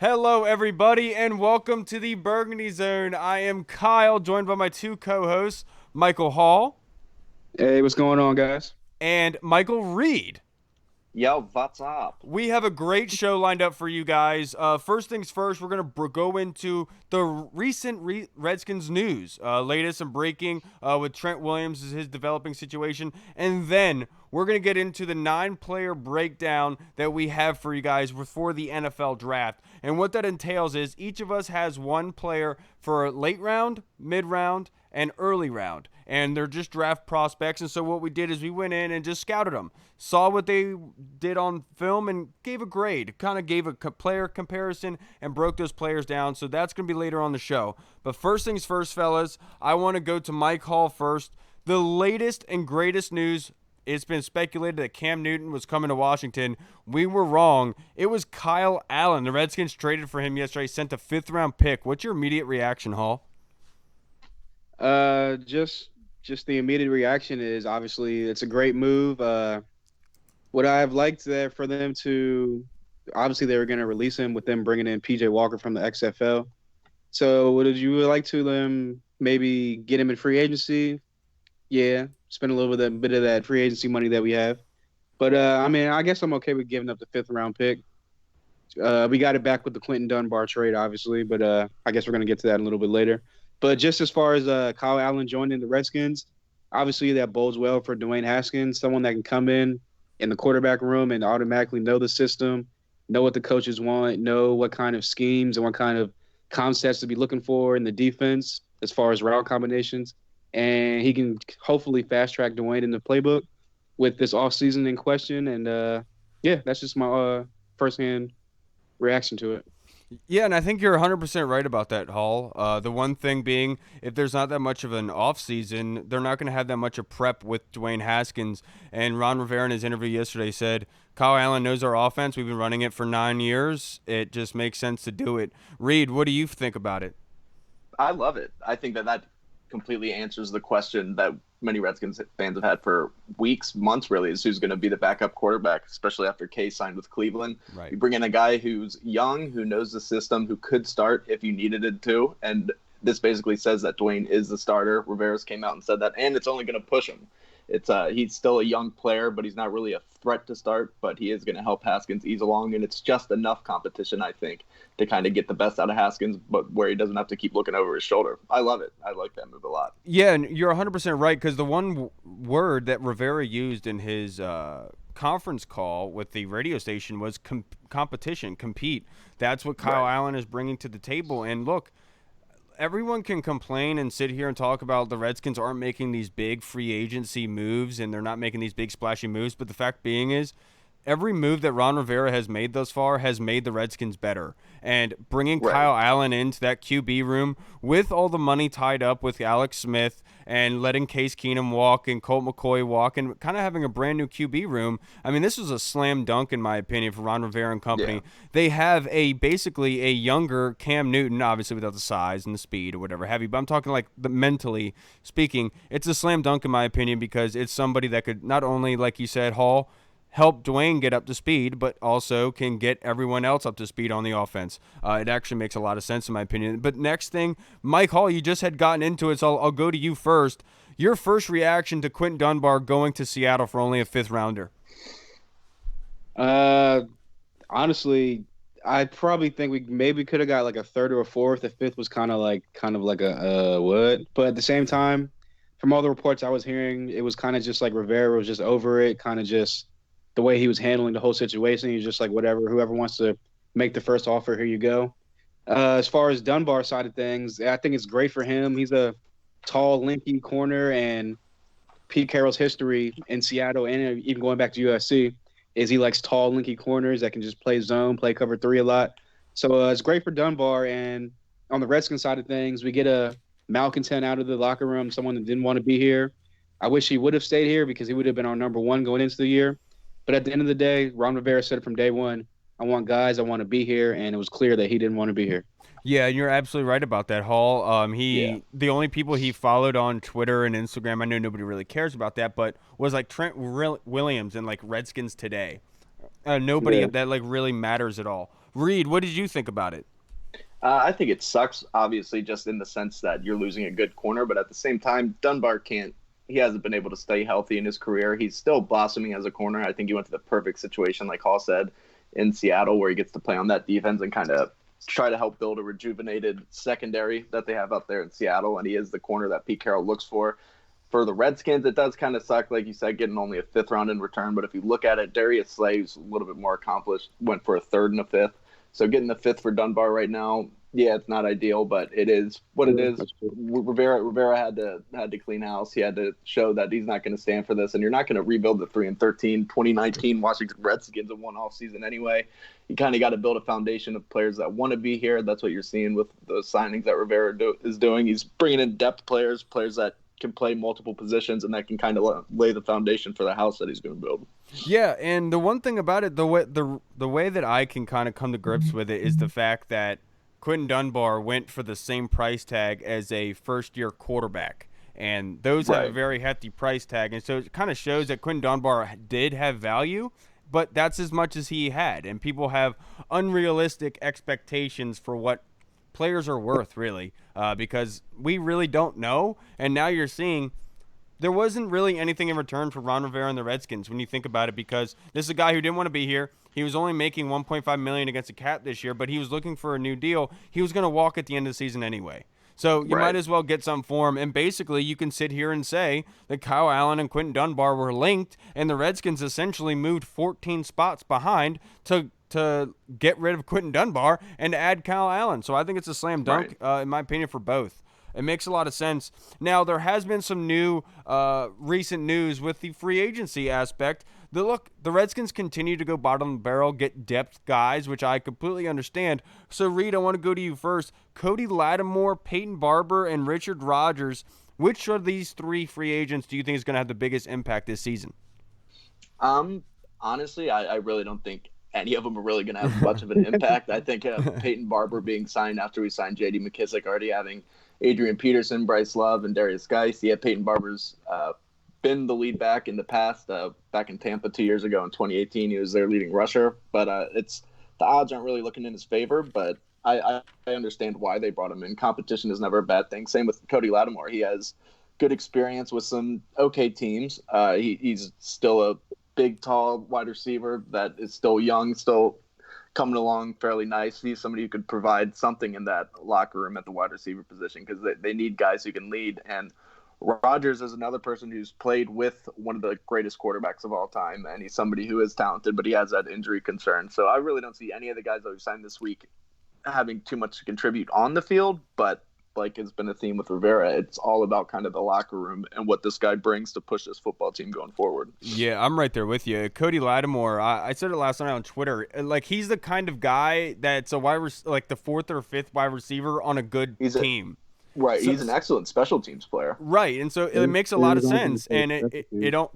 Hello, everybody, and welcome to the Burgundy Zone. I am Kyle, joined by my two co-hosts, Michael Hall Hey, what's going on, guys? and Michael Reed. Yo, what's up? We have a great show lined up for you guys. First things first, we're going to go into the recent Redskins news, latest and breaking with Trent Williams, his developing situation. And then we're going to get into the 9-player breakdown that we have for you guys before the NFL draft. And what that entails is each of us has one player for late round, mid round, and early round, and they're just draft prospects. And so what we did is we went in and just scouted them, saw what they did on film, and gave a grade, kind of gave a player comparison and broke those players down. So that's going to be later on the show. But first things first, fellas, I want to go to Mike Hall first. The latest and greatest news: it's been speculated that Cam Newton was coming to Washington. We were wrong. It was Kyle Allen. The Redskins traded for him yesterday, sent a 5th-round pick. What's your immediate reaction, Hall? Just the immediate reaction is obviously it's a great move. What I've liked there for them to obviously they were going to release him with them bringing in PJ Walker from the XFL. So would you like to them maybe get him in free agency? Yeah, spend a little bit of that free agency money that we have. But I mean, I guess I'm okay with giving up the 5th-round pick. We got it back with the Quentin Dunbar trade, obviously, but I guess we're going to get to that a little bit later. But just as far as Kyle Allen joining the Redskins, obviously that bodes well for Dwayne Haskins, someone that can come in the quarterback room and automatically know the system, know what the coaches want, know what kind of schemes and what kind of concepts to be looking for in the defense as far as route combinations. And he can hopefully fast-track Dwayne in the playbook with this offseason in question. And, yeah, that's just my firsthand reaction to it. Yeah, and I think you're 100% right about that, Hall. The one thing being, if there's not that much of an offseason, they're not going to have that much of prep with Dwayne Haskins. And Ron Rivera in his interview yesterday said, Kyle Allen knows our offense. We've been running it for 9 years. It just makes sense to do it. Reed, what do you think about it? I love it. I think that completely answers the question that many Redskins fans have had for weeks, months, really, is who's going to be the backup quarterback, especially after K signed with Cleveland. Right. You bring in a guy who's young, who knows the system, who could start if you needed it to. And this basically says that Dwayne is the starter. Rivera's came out and said that, and it's only going to push him. He's still a young player, but he's not really a threat to start, but he is going to help Haskins ease along, and it's just enough competition, I think, to kind of get the best out of Haskins, but where he doesn't have to keep looking over his shoulder. I love it. I like that move a lot. Yeah, and you're 100% right, because the one word that Rivera used in his conference call with the radio station was competition, compete. That's what Kyle Allen is bringing to the table. And look, everyone can complain and sit here and talk about the Redskins aren't making these big free agency moves and they're not making these big splashy moves. But the fact being is, every move that Ron Rivera has made thus far has made the Redskins better. And bringing Kyle Allen into that QB room with all the money tied up with Alex Smith and letting Case Keenum walk and Colt McCoy walk and kind of having a brand new QB room, I mean, this was a slam dunk in my opinion for Ron Rivera and company. Yeah. They have basically a younger Cam Newton, obviously without the size and the speed or whatever have you, but I'm talking like mentally speaking, it's a slam dunk in my opinion because it's somebody that could not only, like you said, Hall, help Dwayne get up to speed, but also can get everyone else up to speed on the offense. It actually makes a lot of sense in my opinion. But next thing, Mike Hall, you just had gotten into it, so I'll go to you first. Your first reaction to Quentin Dunbar going to Seattle for only a 5th-rounder? Honestly, I probably think we maybe could have got like a 3rd or a 4th. The 5th was kind of like a what? But at the same time, from all the reports I was hearing, it was kind of just like Rivera was just over it, kind of just the way he was handling the whole situation. He was just like, whatever, whoever wants to make the first offer, here you go. As far as Dunbar side of things, I think it's great for him. He's a tall, lanky corner, and Pete Carroll's history in Seattle and even going back to USC is he likes tall, lanky corners that can just play zone, play cover 3 a lot. So it's great for Dunbar. And on the Redskins side of things, we get a malcontent out of the locker room, someone that didn't want to be here. I wish he would have stayed here because he would have been our number 1 going into the year. But at the end of the day, Ron Rivera said it from day one, I want guys, I want to be here, and it was clear that he didn't want to be here. Yeah, and you're absolutely right about that, Hall. The only people he followed on Twitter and Instagram, I know nobody really cares about that, but was like Williams and like Redskins Today. Nobody Yeah. that like really matters at all. Reed, what did you think about it? I think it sucks, obviously, just in the sense that you're losing a good corner, but at the same time, Dunbar can't. He hasn't been able to stay healthy in his career. He's still blossoming as a corner. I think he went to the perfect situation, like Hall said, in Seattle, where he gets to play on that defense and kind of try to help build a rejuvenated secondary that they have up there in Seattle. And he is the corner that Pete Carroll looks for. For the Redskins, it does kind of suck, like you said, getting only a fifth round in return. But if you look at it, Darius Slay, who's a little bit more accomplished, went for a third and a fifth. So getting the fifth for Dunbar right now, yeah, it's not ideal, but it is what it is. Rivera had to clean house. He had to show that he's not going to stand for this, and you're not going to rebuild the 3-13 2019 Washington Redskins in one off season anyway. You kind of got to build a foundation of players that want to be here. That's what you're seeing with those signings that Rivera is doing. He's bringing in depth players that can play multiple positions, and that can kind of lay the foundation for the house that he's going to build. Yeah, and the one thing about it, the way that I can kind of come to grips with it is the fact that Quinton Dunbar went for the same price tag as a first-year quarterback, and those have a very hefty price tag, and so it kind of shows that Quinton Dunbar did have value, but that's as much as he had, and people have unrealistic expectations for what players are worth, really, because we really don't know, and now you're seeing there wasn't really anything in return for Ron Rivera and the Redskins when you think about it, because this is a guy who didn't want to be here. He was only making $1.5 million against the cap this year, but he was looking for a new deal. He was going to walk at the end of the season anyway. So you might as well get some for him. And basically, you can sit here and say that Kyle Allen and Quinton Dunbar were linked, and the Redskins essentially moved 14 spots behind to get rid of Quinton Dunbar and to add Kyle Allen. So I think it's a slam dunk, in my opinion, for both. It makes a lot of sense. Now, there has been some new recent news with the free agency aspect. The Redskins continue to go bottom of the barrel, get depth guys, which I completely understand. So, Reed, I want to go to you first. Cody Lattimore, Peyton Barber, and Richard Rodgers. Which of these three free agents do you think is going to have the biggest impact this season? Honestly, I really don't think any of them are really going to have much of an impact. I think Peyton Barber being signed after we signed J.D. McKissick, already having Adrian Peterson, Bryce Love, and Darius Geis. Yeah, Peyton Barber's been the lead back in the past. Back in Tampa 2 years ago in 2018, he was their leading rusher. But the odds aren't really looking in his favor. But I understand why they brought him in. Competition is never a bad thing. Same with Cody Lattimore. He has good experience with some okay teams. He's still a big, tall wide receiver that is still young, still coming along fairly nice. He's somebody who could provide something in that locker room at the wide receiver position, because they need guys who can lead. And Rodgers is another person who's played with one of the greatest quarterbacks of all time, and he's somebody who is talented, but he has that injury concern. So I really don't see any of the guys that we've signed this week having too much to contribute on the field, but like has been a theme with Rivera, it's all about kind of the locker room and what this guy brings to push this football team going forward. Yeah, I'm right there with you. Cody Lattimore, I said it last night on Twitter. Like, he's the kind of guy that's like the fourth or fifth wide receiver on a good team. Right, so, he's an excellent special teams player. Right, and so it makes a lot of sense. And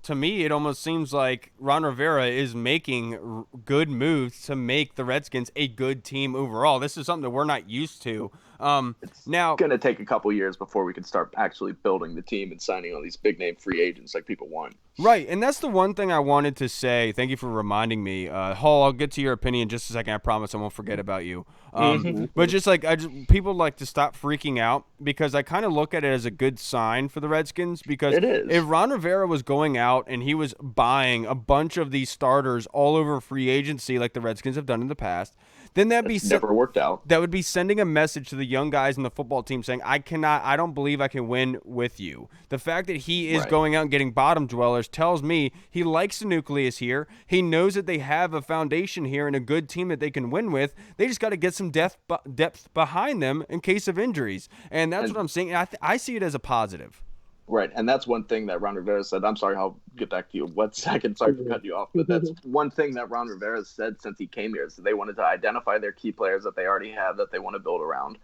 to me, it almost seems like Ron Rivera is making good moves to make the Redskins a good team overall. This is something that we're not used to. It's now going to take a couple years before we can start actually building the team and signing all these big name free agents like people want. Right, and that's the one thing I wanted to say. Thank you for reminding me. Hall, I'll get to your opinion in just a second. I promise I won't forget about you. But just like people like to stop freaking out, because I kind of look at it as a good sign for the Redskins, because it is. If Ron Rivera was going out and he was buying a bunch of these starters all over free agency like the Redskins have done in the past, then that'd be never worked out. That would be sending a message to the young guys in the football team saying, I don't believe I can win with you. The fact that he is going out and getting bottom dwellers tells me he likes the nucleus here. He knows that they have a foundation here and a good team that they can win with. They just got to get some depth behind them in case of injuries. And that's what I'm saying. I see it as a positive. Right, and that's one thing that Ron Rivera said. I'm sorry, I'll get back to you 1 second. Sorry for cutting you off, but that's one thing that Ron Rivera said since he came here, is that they wanted to identify their key players that they already have that they want to build around,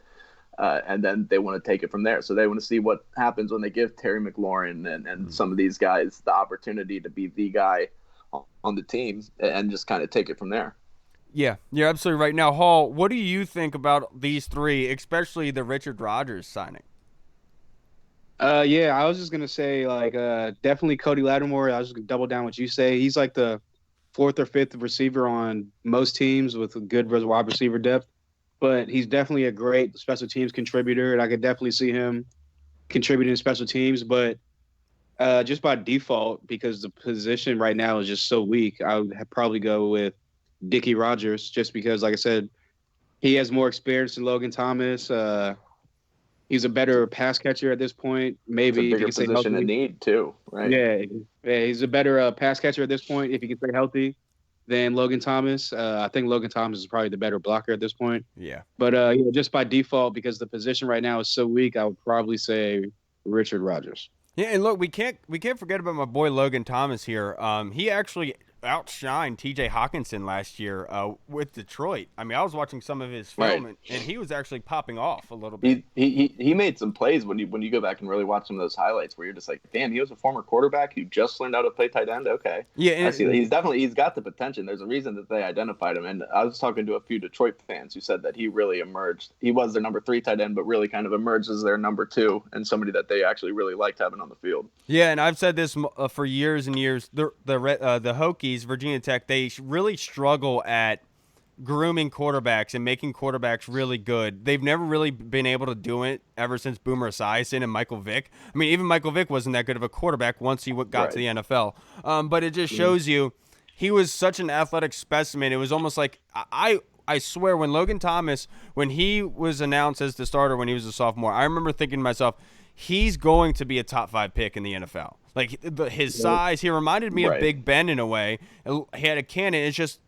and then they want to take it from there. So they want to see what happens when they give Terry McLaurin and some of these guys the opportunity to be the guy on the team and just kind of take it from there. Yeah, you're absolutely right. Now, Hall, what do you think about these three, especially the Richard Rodgers signing? Yeah, I was just gonna say, like, definitely Cody Lattimore. I was just gonna double down what you say. He's like the fourth or fifth receiver on most teams with a good wide receiver depth. But he's definitely a great special teams contributor, and I could definitely see him contributing to special teams. But just by default, because the position right now is just so weak, I would probably go with Dickie Rogers, just because, like I said, he has more experience than Logan Thomas. He's a better pass catcher at this point. Maybe it's a bigger position in need too, right? Yeah, he's a better pass catcher at this point if he can stay healthy than Logan Thomas. I think Logan Thomas is probably the better blocker at this point. Yeah. But just by default, because the position right now is so weak, I would probably say Richard Rodgers. Yeah, and look, we can't forget about my boy Logan Thomas here. He actually outshined T.J. Hawkinson last year with Detroit. I mean, I was watching some of his film, and he was actually popping off a little bit. He made some plays when you go back and really watch some of those highlights where you're just like, damn, he was a former quarterback who just learned how to play tight end. Okay, yeah, and I see that. He's got the potential. There's a reason that they identified him, and I was talking to a few Detroit fans who said that he really emerged. He was their number 3 tight end, but really kind of emerged as their number 2 and somebody that they actually really liked having on the field. Yeah, and I've said this for years and years. The Hokies, Virginia Tech, they really struggle at grooming quarterbacks and making quarterbacks really good. They've never really been able to do it ever since Boomer Esiason and Michael Vick. I mean, even Michael Vick wasn't that good of a quarterback once he got to the NFL. But it just shows you he was such an athletic specimen. It was almost like I swear when Logan Thomas, when he was announced as the starter when he was a sophomore, I remember thinking to myself, he's going to be a top 5 pick in the NFL. Like his size, he reminded me of Big Ben in a way. He had a cannon. It's just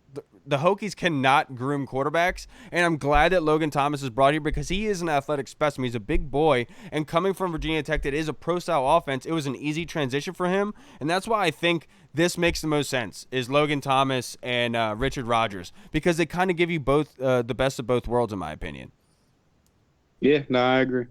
the Hokies cannot groom quarterbacks, and I'm glad that Logan Thomas is brought here because he is an athletic specimen. He's a big boy, and coming from Virginia Tech, that is a pro-style offense. It was an easy transition for him, and that's why I think this makes the most sense is Logan Thomas and Richard Rodgers, because they kind of give you both the best of both worlds, in my opinion. Yeah, no, I agree.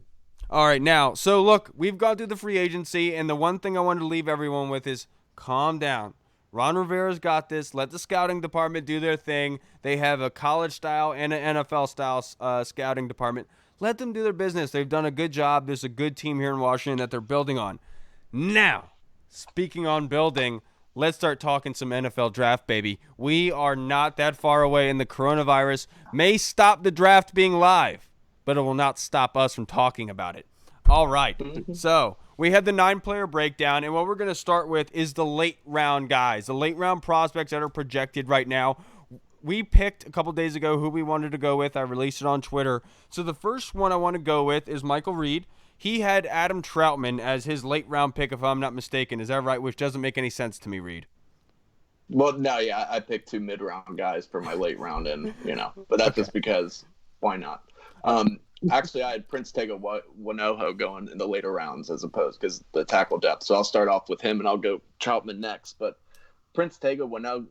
All right, now, so look, we've gone through the free agency, and the one thing I wanted to leave everyone with is calm down. Ron Rivera's got this. Let the scouting department do their thing. They have a college-style and an NFL-style scouting department. Let them do their business. They've done a good job. There's a good team here in Washington that they're building on. Now, speaking on building, let's start talking some NFL draft, baby. We are not that far away, and the coronavirus may stop the draft being live, but it will not stop us from talking about it. All right, so we have the 9-player breakdown, and what we're going to start with is the late-round guys, the late-round prospects that are projected right now. We picked a couple days ago who we wanted to go with. I released it on Twitter. So the first one I want to go with is Michael Reed. He had Adam Trautman as his late-round pick, if I'm not mistaken. Is that right? Which doesn't make any sense to me, Reed. Well, no, yeah, I picked 2 mid-round guys for my late round, and but that's just because why not? Actually, I had Prince Tega Wanogho going in the later rounds as opposed because the tackle depth. So I'll start off with him, and I'll go Trautman next. But Prince Tega Wanogho,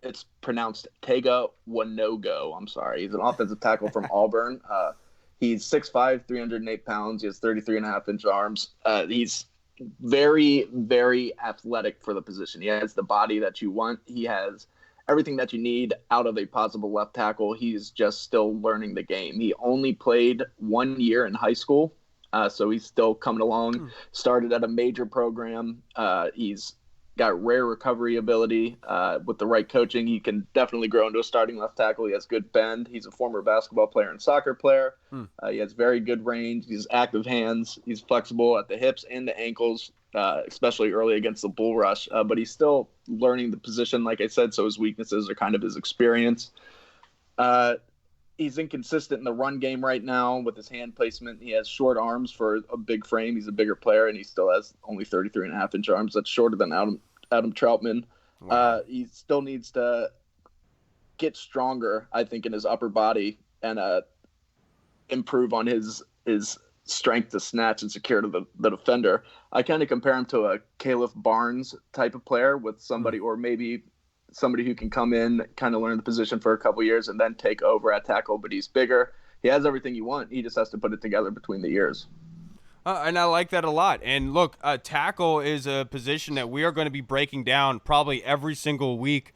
it's pronounced Tega Wanogho. I'm sorry. He's an offensive tackle from Auburn. He's 6'5", 308 pounds. He has 33.5-inch arms. He's very, very athletic for the position. He has the body that you want. He has everything that you need out of a possible left tackle. He's just still learning the game. He only played 1 year in high school, so he's still coming along. Started at a major program. He's got rare recovery ability. With the right coaching, he can definitely grow into a starting left tackle. He has good bend. He's a former basketball player and soccer player. He has very good range. He's active hands. He's flexible at the hips and the ankles, especially early against the bull rush. But he's still learning the position, like I said, so his weaknesses are kind of his experience. He's inconsistent in the run game right now with his hand placement. He has short arms for a big frame. He's a bigger player, and he still has only 33.5-inch arms. That's shorter than Adam Trautman. Wow. He still needs to get stronger, I think, in his upper body and improve on his strength to snatch and secure to the defender. I kind of compare him to a Caleb Barnes type of player with somebody, or maybe somebody who can come in, kind of learn the position for a couple years and then take over at tackle, but he's bigger. He has everything you want. He just has to put it together between the years. And I like that a lot. And look, tackle is a position that we are going to be breaking down probably every single week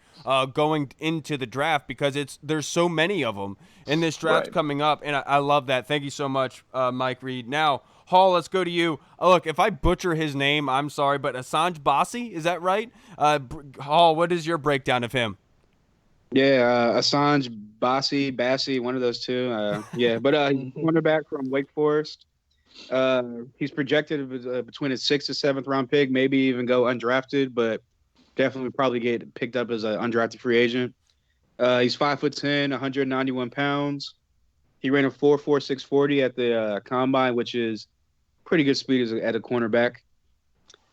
going into the draft because there's so many of them in this draft coming up. And I love that. Thank you so much, Mike Reed. Now, Hall, let's go to you. Look, if I butcher his name, I'm sorry, but Assange Bassey, is that right? Hall, what is your breakdown of him? Yeah, Assange, Bassey, one of those two. Yeah, but he's a cornerback from Wake Forest. He's projected between a 6th to 7th round pick, maybe even go undrafted, but definitely probably get picked up as an undrafted free agent. He's 5'10", 191 pounds. He ran a 4.46 40 at the combine, which is pretty good speed at a cornerback.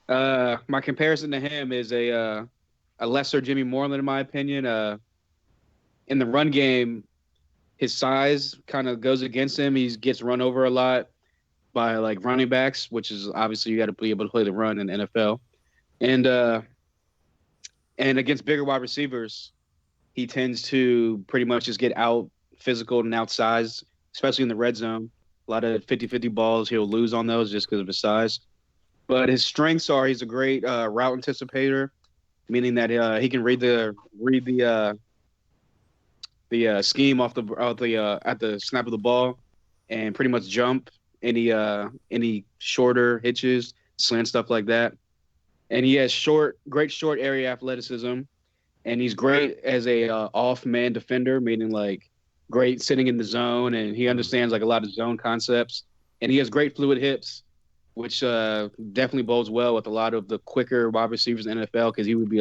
My comparison to him is a lesser Jimmy Moreland, in my opinion. In the run game, his size kind of goes against him. He gets run over a lot by like running backs, which is obviously you got to be able to play the run in the NFL. And against bigger wide receivers, he tends to pretty much just get out physical and outsized, especially in the red zone. A lot of 50-50 balls, he'll lose on those just because of his size. But his strengths are he's a great route anticipator, meaning that he can read the scheme off the at the snap of the ball and pretty much jump any shorter hitches, slant stuff like that. And he has great short area athleticism, and he's great as a off man defender, meaning like great sitting in the zone, and he understands like a lot of zone concepts. And he has great fluid hips, which definitely bodes well with a lot of the quicker wide receivers in the NFL because he would be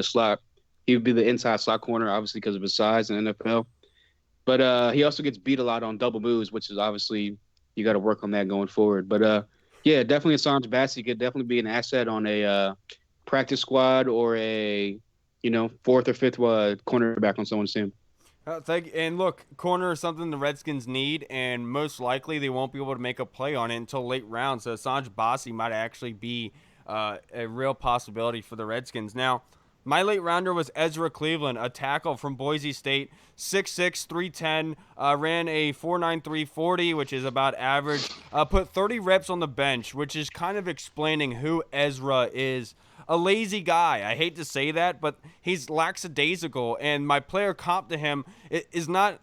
the inside slot corner, obviously because of his size in the NFL. But he also gets beat a lot on double moves, which is obviously you got to work on that going forward. But yeah, definitely Assange Bassey could definitely be an asset on a practice squad or a 4th or 5th cornerback on someone's team. And look, corner is something the Redskins need, and most likely they won't be able to make a play on it until late rounds. So Assange Bassey might actually be a real possibility for the Redskins. Now, my late rounder was Ezra Cleveland, a tackle from Boise State, 6'6", 310, ran a 4.93 40, which is about average. Put 30 reps on the bench, which is kind of explaining who Ezra is. A lazy guy. I hate to say that, but he's lackadaisical, and my player comp to him is not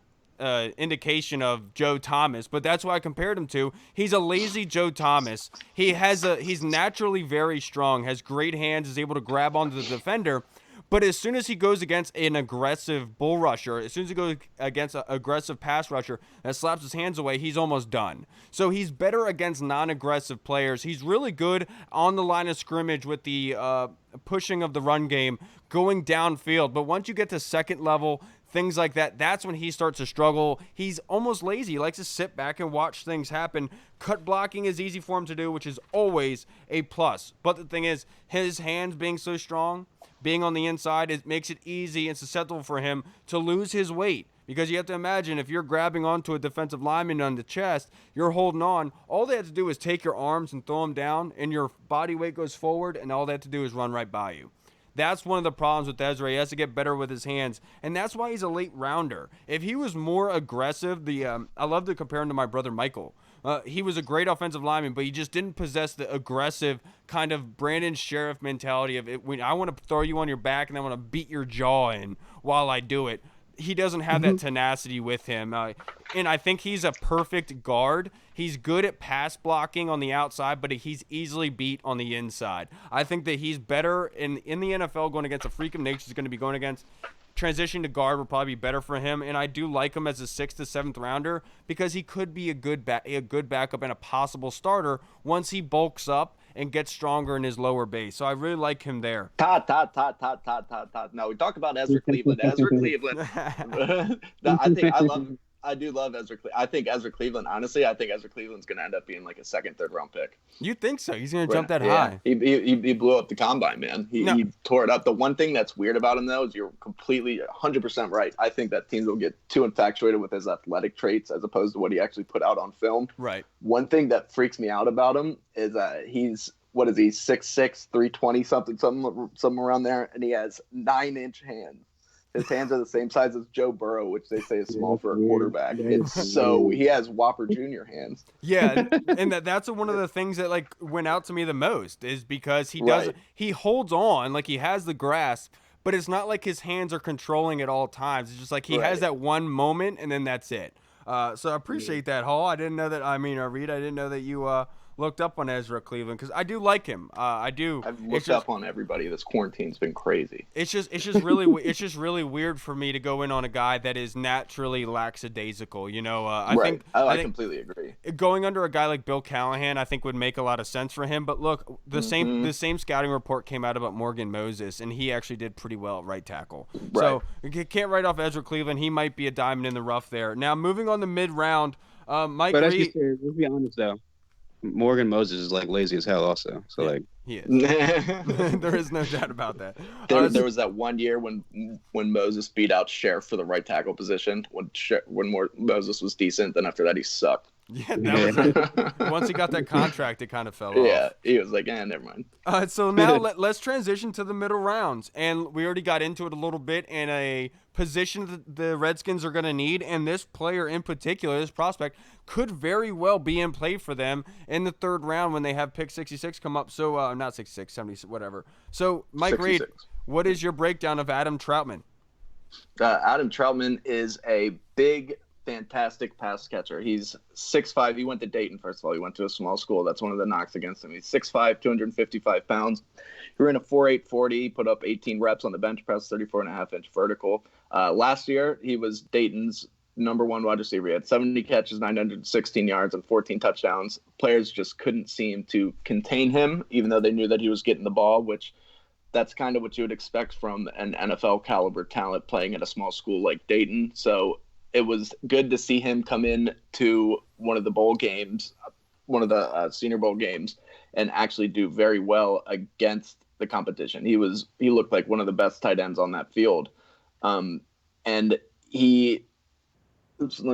indication of Joe Thomas, but that's what I compared him to. He's a lazy Joe Thomas. He's naturally very strong, has great hands, is able to grab onto the defender. But as soon as he goes against an aggressive bull rusher, as soon as he goes against an aggressive pass rusher that slaps his hands away, he's almost done. So he's better against non-aggressive players. He's really good on the line of scrimmage with the pushing of the run game, going downfield. But once you get to second level, things like that, that's when he starts to struggle. He's almost lazy. He likes to sit back and watch things happen. Cut blocking is easy for him to do, which is always a plus. But the thing is, his hands being so strong, being on the inside, it makes it easy and susceptible for him to lose his weight. Because you have to imagine, if you're grabbing onto a defensive lineman on the chest, you're holding on. All they have to do is take your arms and throw them down, and your body weight goes forward, and all they have to do is run right by you. That's one of the problems with Ezra. He has to get better with his hands, and that's why he's a late rounder. If he was more aggressive, I love to compare him to my brother Michael. He was a great offensive lineman, but he just didn't possess the aggressive kind of Brandon Sheriff mentality of it. When I want to throw you on your back and I want to beat your jaw in while I do it. He doesn't have that tenacity with him. And I think he's a perfect guard. He's good at pass blocking on the outside, but he's easily beat on the inside. I think that he's better in the NFL going against a freak of nature. He's going to be going against transition to guard will probably be better for him, and I do like him as a 6th to 7th rounder because he could be a good backup and a possible starter once he bulks up and gets stronger in his lower base. So I really like him there. Todd. No, we talk about Ezra Cleveland. Ezra Cleveland. No, I do love Ezra Cleveland. I think Ezra Cleveland's going to end up being like a 2nd, 3rd round pick. You think so? He's going to jump that high. He blew up the combine, man. He tore it up. The one thing that's weird about him, though, is you're completely 100% right. I think that teams will get too infatuated with his athletic traits as opposed to what he actually put out on film. Right. One thing that freaks me out about him is he's, 6'6", 320 something around there, and he has 9-inch hands. His hands are the same size as Joe Burrow, which they say is small for a quarterback. He has Whopper Jr. hands. Yeah, and that's one of the things that like went out to me the most is because he holds on, like he has the grasp, but it's not like his hands are controlling at all times. It's just like he has that one moment and then that's it. So I appreciate that, Hall. I didn't know that. Reed, I didn't know that you looked up on Ezra Cleveland because I do like him. I do. I've looked up on everybody. This quarantine's been crazy. It's just really weird for me to go in on a guy that is naturally lackadaisical. I think I completely agree. Going under a guy like Bill Callahan, I think would make a lot of sense for him. But look, the same scouting report came out about Morgan Moses, and he actually did pretty well at right tackle. Right. So you can't write off Ezra Cleveland. He might be a diamond in the rough there. Now moving on to mid round, Mike But Reed. let's be honest though, Morgan Moses is like lazy as hell also. So like he is. There is no doubt about that. There was that one year when Moses beat out Sheriff for the right tackle position when Moses was decent. Then after that he sucked. Yeah, that was once he got that contract, it kind of fell off. Yeah, he was like, never mind. So now let's transition to the middle rounds, and we already got into it a little bit in a position that the Redskins are going to need, and this player in particular, this prospect, could very well be in play for them in the third round when they have pick 66 come up. So not 66, 70, whatever. So Mike 66. Reed, what is your breakdown of Adam Trautman? Adam Trautman is a big, fantastic pass catcher. He's 6'5". He went to Dayton, first of all. He went to a small school. That's one of the knocks against him. He's 6'5", 255 pounds. He ran a 4.8 40, put up 18 reps on the bench press, 34.5-inch vertical. Last year, he was Dayton's number one wide receiver. He had 70 catches, 916 yards, and 14 touchdowns. Players just couldn't seem to contain him, even though they knew that he was getting the ball, which that's kind of what you would expect from an NFL caliber talent playing at a small school like Dayton. So it was good to see him come in to one of the bowl games, one of the Senior Bowl games, and actually do very well against the competition. He looked like one of the best tight ends on that field. And let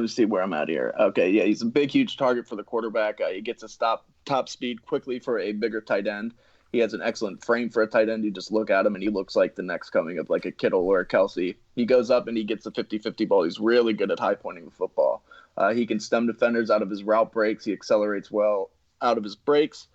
me see where I'm at here. Okay, yeah, he's a big, huge target for the quarterback. He gets a top speed quickly for a bigger tight end. He has an excellent frame for a tight end. You just look at him, and he looks like the next coming of like a Kittle or a Kelsey. He goes up, and he gets a 50-50 ball. He's really good at high-pointing the football. He can stem defenders out of his route breaks. He accelerates well out of his breaks.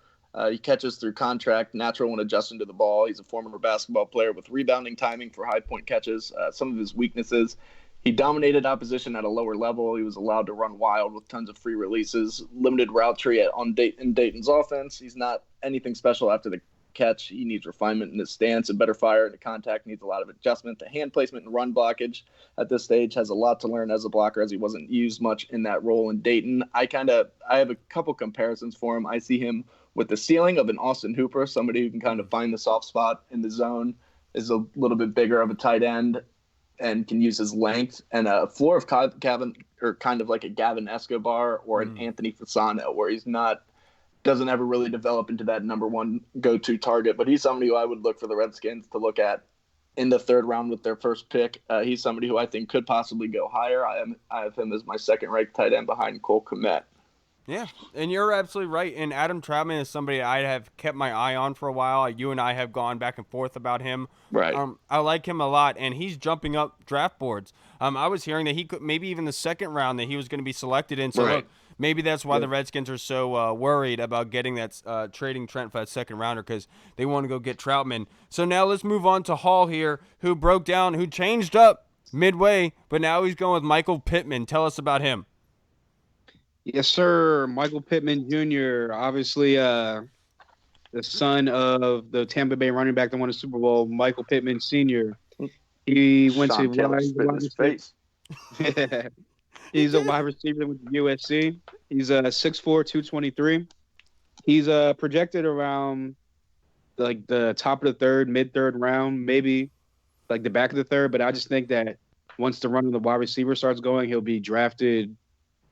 He catches through contact, natural when adjusting to the ball. He's a former basketball player with rebounding timing for high-point catches. Some of his weaknesses: he dominated opposition at a lower level. He was allowed to run wild with tons of free releases, limited route tree in Dayton's offense. He's not anything special after the catch. He needs refinement in his stance and better fire into contact, needs a lot of adjustment. The hand placement and run blockage at this stage has a lot to learn as a blocker, as he wasn't used much in that role in Dayton. I have a couple comparisons for him. I see him with the ceiling of an Austin Hooper, somebody who can kind of find the soft spot in the zone, is a little bit bigger of a tight end, and can use his length, and a floor of Gavin, or kind of like a Gavin Escobar or an Anthony Fasano, where doesn't ever really develop into that number one go-to target. But he's somebody who I would look for the Redskins to look at in the third round with their first pick. He's somebody who I think could possibly go higher. I have him as my second-ranked tight end behind Cole Kmet. Yeah, and you're absolutely right. And Adam Trautman is somebody I have kept my eye on for a while. You and I have gone back and forth about him. Right. I like him a lot, and he's jumping up draft boards. I was hearing that he could maybe even the second round that he was going to be selected in. So look, maybe that's why the Redskins are so worried about getting that trading Trent for that second rounder, because they want to go get Trautman. So now let's move on to Hall here, who changed up midway, but now he's going with Michael Pittman. Tell us about him. Yes, sir. Michael Pittman Jr., obviously the son of the Tampa Bay running back that won the Super Bowl, Michael Pittman Sr. He went Sean to Taylor spit in his face. He's a wide receiver with USC. He's 6'4", 223. He's projected around like the top of the third, mid-third round, maybe like the back of the third. But I just think that once the run of the wide receiver starts going, he'll be drafted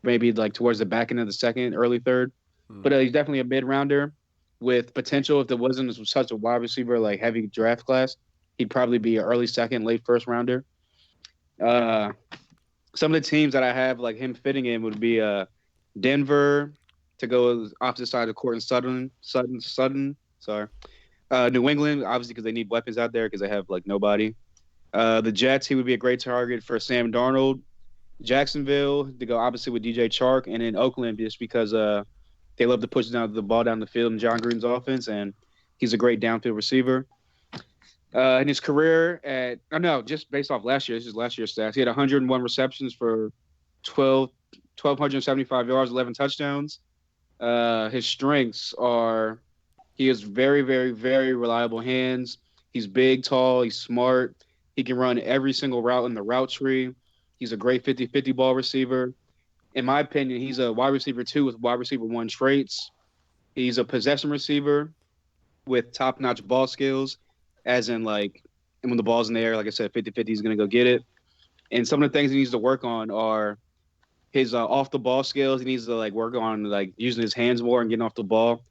maybe like towards the back end of the second, early third. But he's definitely a mid-rounder with potential. If there wasn't such a wide receiver like heavy draft class, he'd probably be an early second, late first rounder. Some of the teams that I have like him fitting in would be Denver to go opposite side of the court, and Sutton. New England, obviously, because they need weapons out there because they have like nobody. The Jets, he would be a great target for Sam Darnold. Jacksonville to go opposite with DJ Chark, and then Oakland just because they love to push the ball down the field in John Gruden's offense, and he's a great downfield receiver. In his career just based off last year, this is last year's stats, he had 101 receptions for 1,275 yards, 11 touchdowns. His strengths are he has very, very, very reliable hands. He's big, tall, he's smart. He can run every single route in the route tree. He's a great 50-50 ball receiver. In my opinion, he's a wide receiver 2 with wide receiver 1 traits. He's a possession receiver with top-notch ball skills, as in, like, and when the ball's in the air, like I said, 50-50, he's going to go get it. And some of the things he needs to work on are his off-the-ball skills. He needs to, like, work on, like, using his hands more and getting off the ball.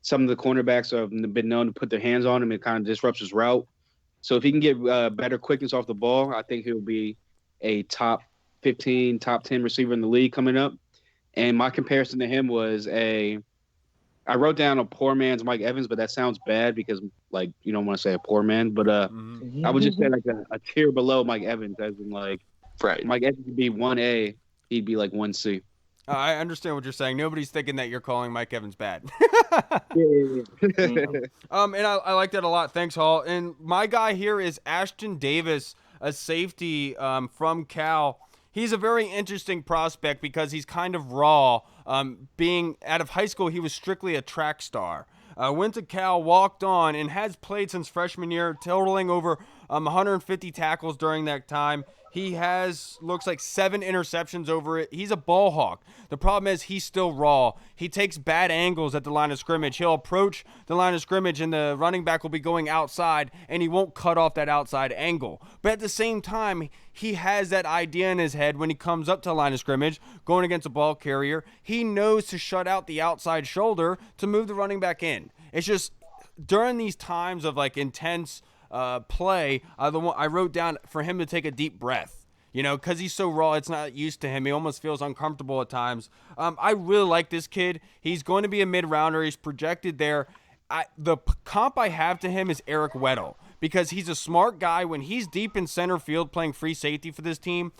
Some of the cornerbacks have been known to put their hands on him. It kind of disrupts his route. So if he can get better quickness off the ball, I think he'll be a top 15, top 10 receiver in the league coming up. And my comparison to him was I wrote down a poor man's Mike Evans, but that sounds bad because, like, you don't want to say a poor man. But I would just say, like, a tier below Mike Evans, as in, like, Right. Mike Evans would be 1A, he'd be, like, 1C. I understand what you're saying. Nobody's thinking that you're calling Mike Evans bad. Yeah. And I like that a lot. Thanks, Hall. And my guy here is Ashtyn Davis, a safety from Cal. He's a very interesting prospect because he's kind of raw. Being out of high school, he was strictly a track star. Went to Cal, walked on, and has played since freshman year, totaling over 150 tackles during that time. He looks like 7 interceptions over it. He's a ball hawk. The problem is he's still raw. He takes bad angles at the line of scrimmage. He'll approach the line of scrimmage, and the running back will be going outside, and he won't cut off that outside angle. But at the same time, he has that idea in his head when he comes up to the line of scrimmage, going against a ball carrier. He knows to shut out the outside shoulder to move the running back in. It's just during these times of, like, intense play, I wrote down for him to take a deep breath, because he's so raw. It's not used to him. He almost feels uncomfortable at times. I really like this kid. He's going to be a mid-rounder. He's projected there. The comp I have to him is Eric Weddle, because he's a smart guy. When he's deep in center field playing free safety for this team,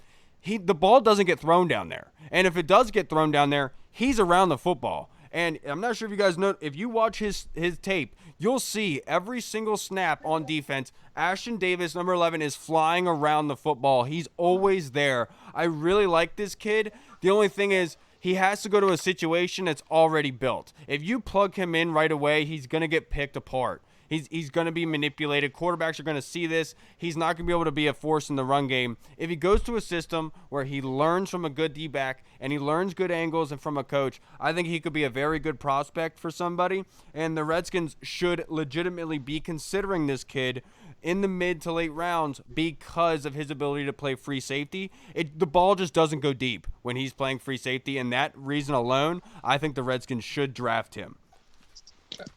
the ball doesn't get thrown down there. And if it does get thrown down there, he's around the football. And I'm not sure if you guys know, if you watch his tape, you'll see every single snap on defense, Ashtyn Davis, number 11, is flying around the football. He's always there. I really like this kid. The only thing is he has to go to a situation that's already built. If you plug him in right away, he's going to get picked apart. He's going to be manipulated. Quarterbacks are going to see this. He's not going to be able to be a force in the run game. If he goes to a system where he learns from a good D-back and he learns good angles and from a coach, I think he could be a very good prospect for somebody. And the Redskins should legitimately be considering this kid in the mid to late rounds because of his ability to play free safety. The ball just doesn't go deep when he's playing free safety, and that reason alone, I think the Redskins should draft him.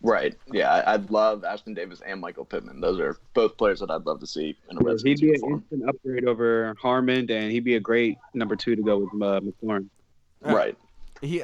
Right. Yeah, I'd love Ashtyn Davis and Michael Pittman. Those are both players that I'd love to see in a Redskins He'd be uniform. an instant upgrade over Harmon, and he'd be a great number 2 to go with McLaurin. Right.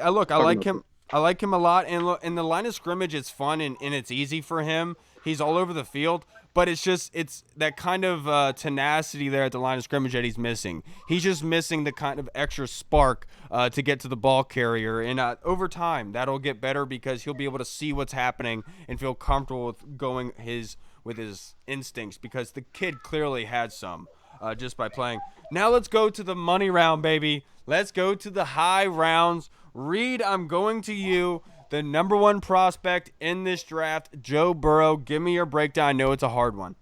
I like him. I like him a lot, and look, in the line of scrimmage, it's fun and it's easy for him. He's all over the field, but it's that kind of tenacity there at the line of scrimmage that he's missing. He's just missing the kind of extra spark to get to the ball carrier, and over time that'll get better because he'll be able to see what's happening and feel comfortable with going with his instincts, because the kid clearly had some just by playing. Now let's go to the money round, baby. Let's go to the high rounds. Reed, I'm going to you. The number 1 prospect in this draft, Joe Burrow. Give me your breakdown. I know it's a hard one.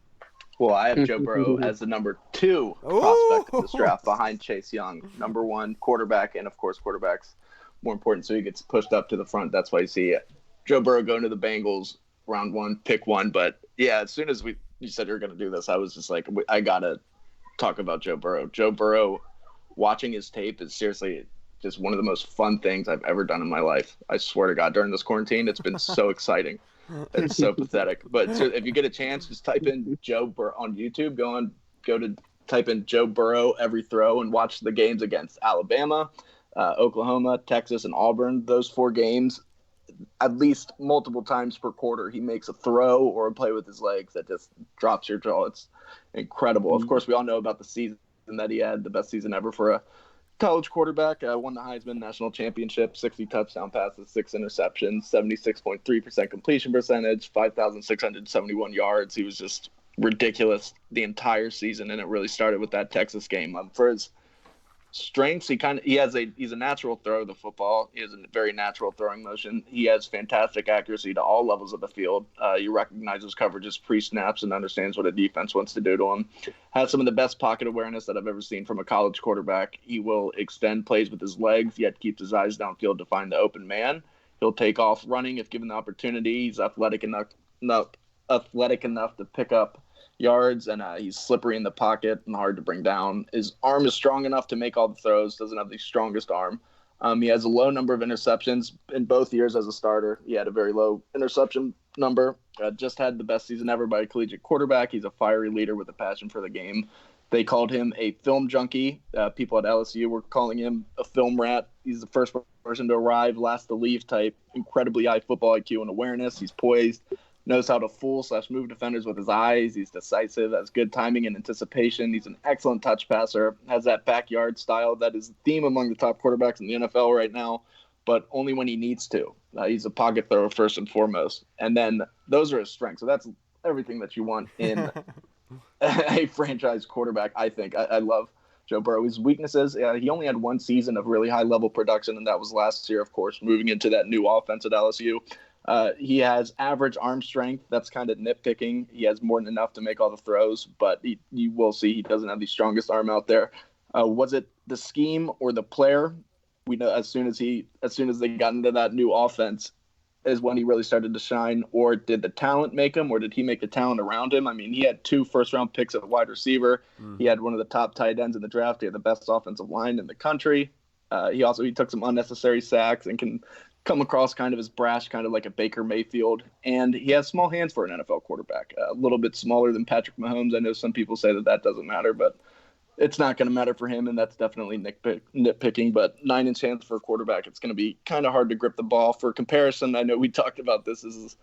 Well, I have Joe Burrow as the number 2 prospect in this draft behind Chase Young. Number 1 quarterback, and of course quarterback's more important, so he gets pushed up to the front. That's why you see Joe Burrow going to the Bengals round 1, pick 1. But yeah, as soon as you said you were going to do this, I was just like, I got to talk about Joe Burrow. Joe Burrow, watching his tape is seriously just one of the most fun things I've ever done in my life. I swear to God, during this quarantine, it's been so exciting. It's so pathetic. But if you get a chance, just type in Joe Burrow on YouTube. Go to type in Joe Burrow every throw and watch the games against Alabama, Oklahoma, Texas, and Auburn. Those 4 games, at least multiple times per quarter, he makes a throw or a play with his legs that just drops your jaw. It's incredible. Of course, we all know about the season that he had, the best season ever for a college quarterback. Won the Heisman National Championship, 60 touchdown passes, 6 interceptions, 76.3% completion percentage, 5,671 yards. He was just ridiculous the entire season, and it really started with that Texas game. For his Strengths, he's a natural thrower of the football. He has a very natural throwing motion. He has fantastic accuracy to all levels of the field. He recognizes coverages pre-snaps and understands what a defense wants to do to him. Has some of the best pocket awareness that I've ever seen from a college quarterback. He will extend plays with his legs, yet keeps his eyes downfield to find the open man. He'll take off running if given the opportunity. He's athletic enough to pick up yards, and he's slippery in the pocket and hard to bring down. His arm is strong enough to make all the throws, doesn't have the strongest arm. He has a low number of interceptions in both years as a starter. He had a very low interception number. Just had the best season ever by a collegiate quarterback. He's a fiery leader with a passion for the game. They called him a film junkie. People at LSU were calling him a film rat. He's the first person to arrive, last to leave type, incredibly high football IQ and awareness. He's poised, knows how to fool/move defenders with his eyes. He's decisive, has good timing and anticipation. He's an excellent touch passer, has that backyard style that is the theme among the top quarterbacks in the NFL right now, but only when he needs to. He's a pocket thrower first and foremost. And then those are his strengths. So that's everything that you want in a franchise quarterback, I think. I love Joe Burrow. His weaknesses, he only had one season of really high-level production, and that was last year, of course, moving into that new offense at LSU. He has average arm strength. That's kind of nitpicking. He has more than enough to make all the throws, but you will see he doesn't have the strongest arm out there. Was it the scheme or the player? We know as soon as they got into that new offense is when he really started to shine. Or did the talent make him, or did he make the talent around him? I mean, he had 2 first-round picks at wide receiver. He had one of the top tight ends in the draft. He had the best offensive line in the country. He took some unnecessary sacks and can come across kind of as brash, kind of like a Baker Mayfield. And he has small hands for an NFL quarterback, a little bit smaller than Patrick Mahomes. I know some people say that doesn't matter, but it's not going to matter for him, and that's definitely nitpicking. But 9-inch hands for a quarterback, it's going to be kind of hard to grip the ball. For comparison, I know we talked about this. This is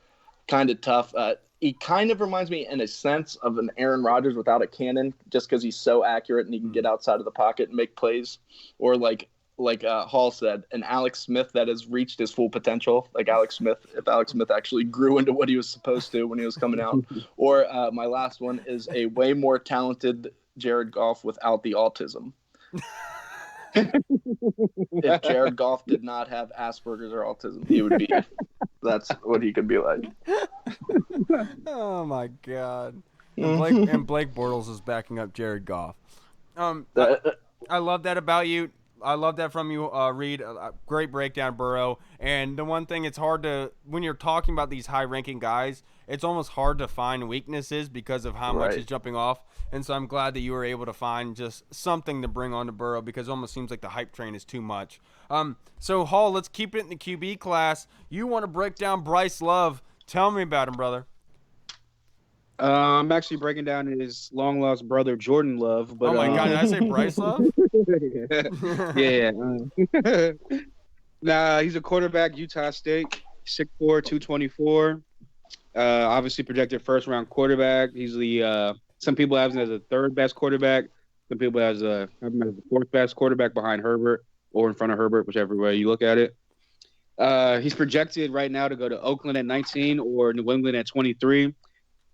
kind of tough. He kind of reminds me in a sense of an Aaron Rodgers without a cannon, just because he's so accurate and he can get outside of the pocket and make plays. Or like Hall said, an Alex Smith that has reached his full potential. Like Alex Smith, if Alex Smith actually grew into what he was supposed to when he was coming out. Or my last one is a way more talented Jared Goff without the autism. If Jared Goff did not have Asperger's or autism, he would be. That's what he could be like. Oh my God! And Blake Bortles is backing up Jared Goff. I love that about you. I love that from you, Reed. Great breakdown, Burrow. And the one thing, it's hard to, when you're talking about these high-ranking guys, it's almost hard to find weaknesses because of how much he's jumping off. And so I'm glad that you were able to find just something to bring on to Burrow, because it almost seems like the hype train is too much. So, Hall, let's keep it in the QB class. You want to break down Bryce Love. Tell me about him, brother. I'm actually breaking down his long-lost brother, Jordan Love. But, oh, my God. Did I say Bryce Love? Yeah. Nah, he's a quarterback, Utah State, 6'4", 224. Obviously projected first-round quarterback. He's some people have him as a third-best quarterback. Some people have him as the fourth-best quarterback behind Herbert or in front of Herbert, whichever way you look at it. He's projected right now to go to Oakland at 19 or New England at 23.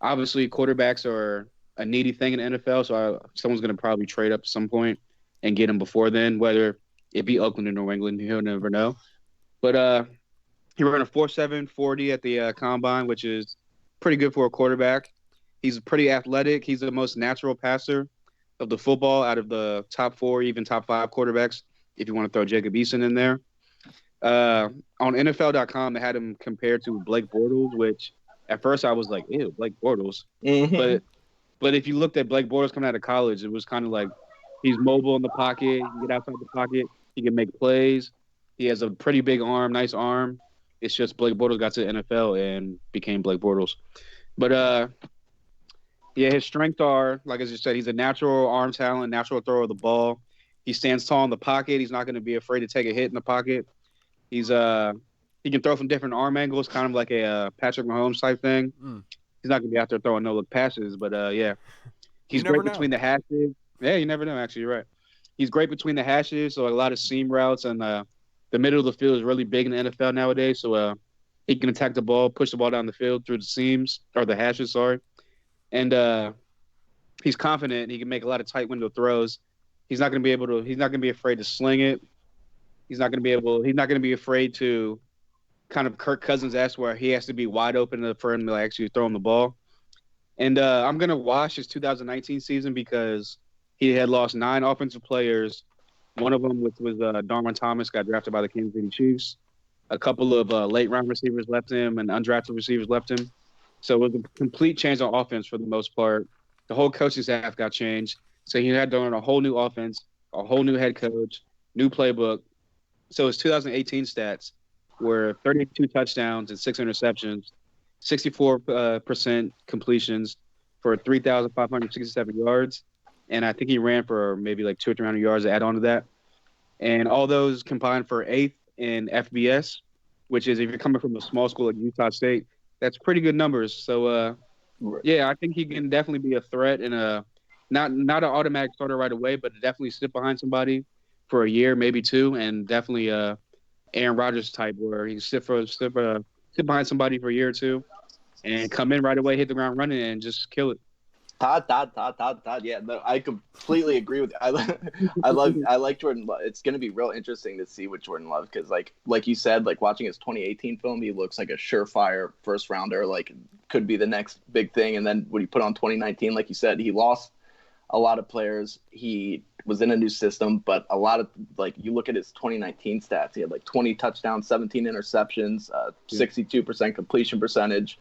Obviously, quarterbacks are a needy thing in the NFL, so someone's going to probably trade up at some point and get him before then, whether it be Oakland or New England. He'll never know. But he ran a 4.7 40 at the combine, which is pretty good for a quarterback. He's pretty athletic. He's the most natural passer of the football out of the top 4, even top 5 quarterbacks, if you want to throw Jacob Eason in there. On NFL.com, they had him compared to Blake Bortles, which at first I was like, ew, Blake Bortles. Mm-hmm. But if you looked at Blake Bortles coming out of college, it was kind of like he's mobile in the pocket. He can get outside the pocket. He can make plays. He has a pretty big arm, nice arm. It's just Blake Bortles got to the NFL and became Blake Bortles. But, his strengths are, like as you said, he's a natural arm talent, natural thrower of the ball. He stands tall in the pocket. He's not going to be afraid to take a hit in the pocket. He can throw from different arm angles, kind of like a Patrick Mahomes type thing. He's not going to be out there throwing no-look passes, but, He's great between the hashes. Yeah, you never know, actually. You're right. He's great between the hashes, so a lot of seam routes, and the middle of the field is really big in the NFL nowadays, so he can attack the ball, push the ball down the field through the seams, or the hashes, sorry. And he's confident. He can make a lot of tight window throws. He's not going to be able to. He's not going to be afraid to sling it. He's not going to be able. He's not going to be afraid to kind of Kirk Cousins-esque where he has to be wide open for him to actually throw him the ball. And I'm going to watch his 2019 season because he had lost 9 offensive players. One of them was Darwin Thomas, got drafted by the Kansas City Chiefs. A couple of late-round receivers left him and undrafted receivers left him. So it was a complete change on offense for the most part. The whole coaching staff got changed. So he had to learn a whole new offense, a whole new head coach, new playbook. So his 2018 stats were 32 touchdowns and 6 interceptions, 64% completions for 3,567 yards. And I think he ran for maybe like 200 or 300 yards to add on to that. And all those combined for 8th in FBS, which is if you're coming from a small school like Utah State, that's pretty good numbers. So, yeah, I think he can definitely be a threat and not an automatic starter right away, but definitely sit behind somebody for a year, maybe 2, and definitely Aaron Rodgers type where he can sit behind somebody for a year or 2 and come in right away, hit the ground running, and just kill it. Todd. Yeah, no, I completely agree with you. I like Jordan Love. It's going to be real interesting to see what Jordan Love, because like you said, like watching his 2018 film, he looks like a surefire first rounder, like could be the next big thing. And then when he put on 2019, like you said, he lost a lot of players. He was in a new system, but a lot of, like, you look at his 2019 stats, he had like 20 touchdowns, 17 interceptions, 62% completion percentage,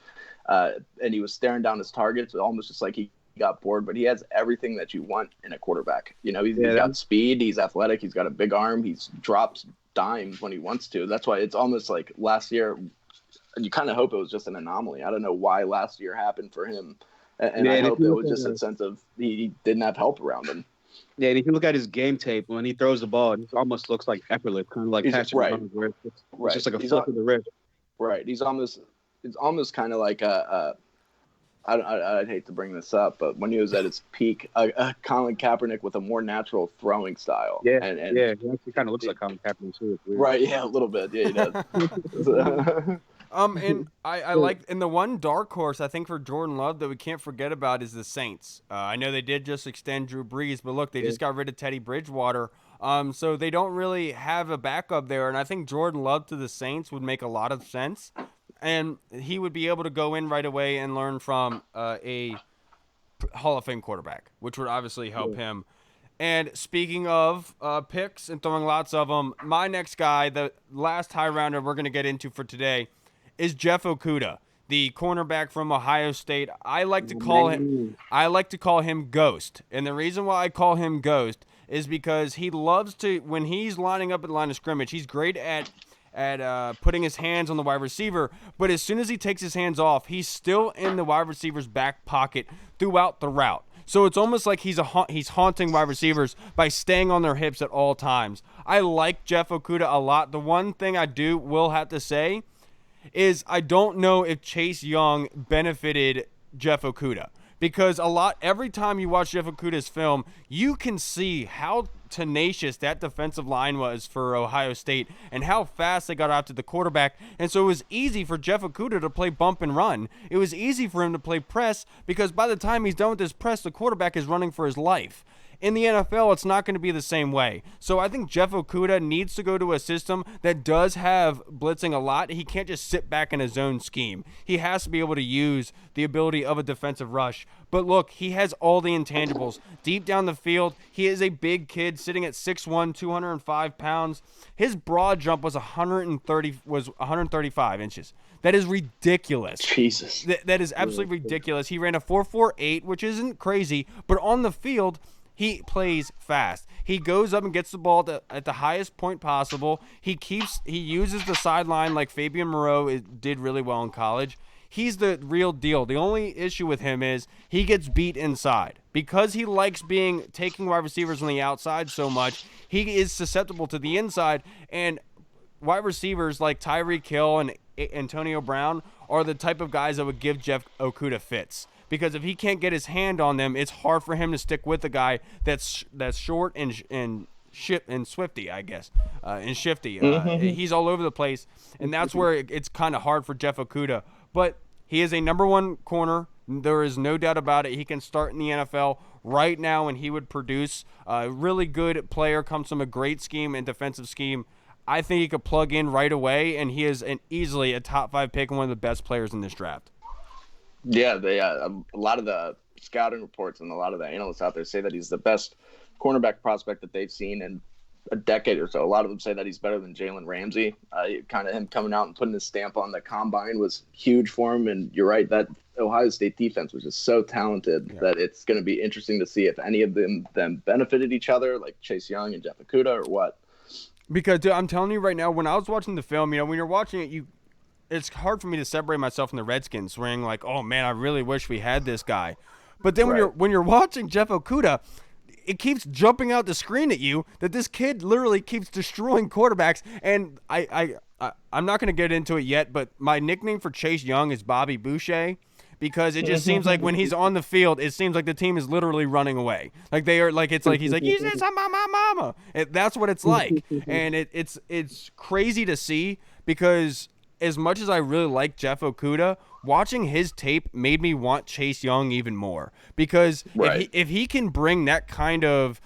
and he was staring down his targets, almost just like he got bored. But he has everything that you want in a quarterback. You know, he's got speed, he's athletic, he's got a big arm, he's drops dimes when he wants to. That's why it's almost like last year, you kind of hope it was just an anomaly. I don't know why last year happened for him. And I hope it was just a sense of he didn't have help around him. Yeah, and if you look at his game tape, when he throws the ball, it almost looks like effortless, kind of like Patrick Mahomes, where it's just like a flip of the wrist. Right. It's almost kind of like I'd hate to bring this up, but when he was at his peak, Colin Kaepernick with a more natural throwing style. Yeah, and he actually kind of looks like Colin Kaepernick too. Right, yeah, a little bit. Yeah, he does. And I like, and the one dark horse I think for Jordan Love that we can't forget about is the Saints. I know they did just extend Drew Brees, but look, they just got rid of Teddy Bridgewater. So they don't really have a backup there, and I think Jordan Love to the Saints would make a lot of sense, and he would be able to go in right away and learn from a Hall of Fame quarterback, which would obviously help him. And speaking of picks and throwing lots of them, my next guy, the last high rounder we're going to get into for today, is Jeff Okudah, the cornerback from Ohio State. I like to call him Ghost. And the reason why I call him Ghost is because he loves to, when he's lining up at the line of scrimmage, he's great at putting his hands on the wide receiver, but as soon as he takes his hands off, he's still in the wide receiver's back pocket throughout the route. So it's almost like he's haunting wide receivers by staying on their hips at all times. I like Jeff Okudah a lot. The one thing I will have to say is I don't know if Chase Young benefited Jeff Okudah, because every time you watch Jeff Okudah's film, you can see how tenacious that defensive line was for Ohio State and how fast they got after the quarterback. And so it was easy for Jeff Okudah to play bump and run. It was easy for him to play press, because by the time he's done with his press, the quarterback is running for his life. In the NFL, it's not going to be the same way. So I think Jeff Okudah needs to go to a system that does have blitzing a lot. He can't just sit back in a zone scheme. He has to be able to use the ability of a defensive rush. But look, he has all the intangibles. Deep down the field, he is a big kid sitting at 6'1", 205 pounds. His broad jump was 135 inches. That is ridiculous. Jesus. That is absolutely ridiculous. He ran a 4.48, which isn't crazy, but on the field, he plays fast. He goes up and gets the ball at the highest point possible. He uses the sideline like Fabian Moreau did really well in college. He's the real deal. The only issue with him is he gets beat inside. Because he likes taking wide receivers on the outside so much, he is susceptible to the inside. And wide receivers like Tyreek Hill and Antonio Brown are the type of guys that would give Jeff Okudah fits. Because if he can't get his hand on them, it's hard for him to stick with a guy that's short and swifty, I guess, and shifty. He's all over the place, and that's where it's kind of hard for Jeff Okudah. But he is a number one corner. There is no doubt about it. He can start in the NFL right now and he would produce. A really good player, comes from a great scheme and defensive scheme. I think he could plug in right away, and he is easily a top 5 pick and one of the best players in this draft. Yeah, a lot of the scouting reports and a lot of the analysts out there say that he's the best cornerback prospect that they've seen in a decade or so. A lot of them say that he's better than Jalen Ramsey. Kind of him coming out and putting his stamp on the combine was huge for him. And you're right, that Ohio State defense was just so talented that it's going to be interesting to see if any of them benefited each other, like Chase Young and Jeff Okudah, or what. Because, dude, I'm telling you right now, when I was watching the film, when you're watching it, it's hard for me to separate myself from the Redskins, saying like, oh man, I really wish we had this guy. But then when you're watching Jeff Okudah, it keeps jumping out the screen at you that this kid literally keeps destroying quarterbacks. And I'm not going to get into it yet, but my nickname for Chase Young is Bobby Boucher, because it just seems like when he's on the field, it seems like the team is literally running away. Like they are, like it's like he's like, "You said something about my mama." That's what it's like, and it's crazy to see, because as much as I really like Jeff Okudah, watching his tape made me want Chase Young even more, because if he can bring that kind of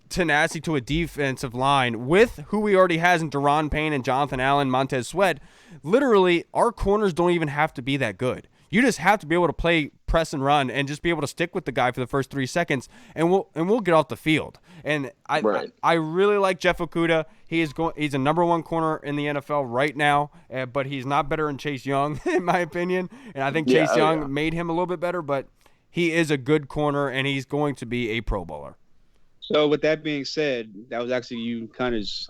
tenacity to a defensive line with who he already has in Deron Payne and Jonathan Allen, Montez Sweat, literally our corners don't even have to be that good. You just have to be able to play press and run and just be able to stick with the guy for the first 3 seconds, and we'll get off the field. And I really like Jeff Okudah. He's a number 1 corner in the NFL right now, but he's not better than Chase Young in my opinion. And I think Chase Young made him a little bit better, but he is a good corner and he's going to be a Pro Bowler. So with that being said, that was actually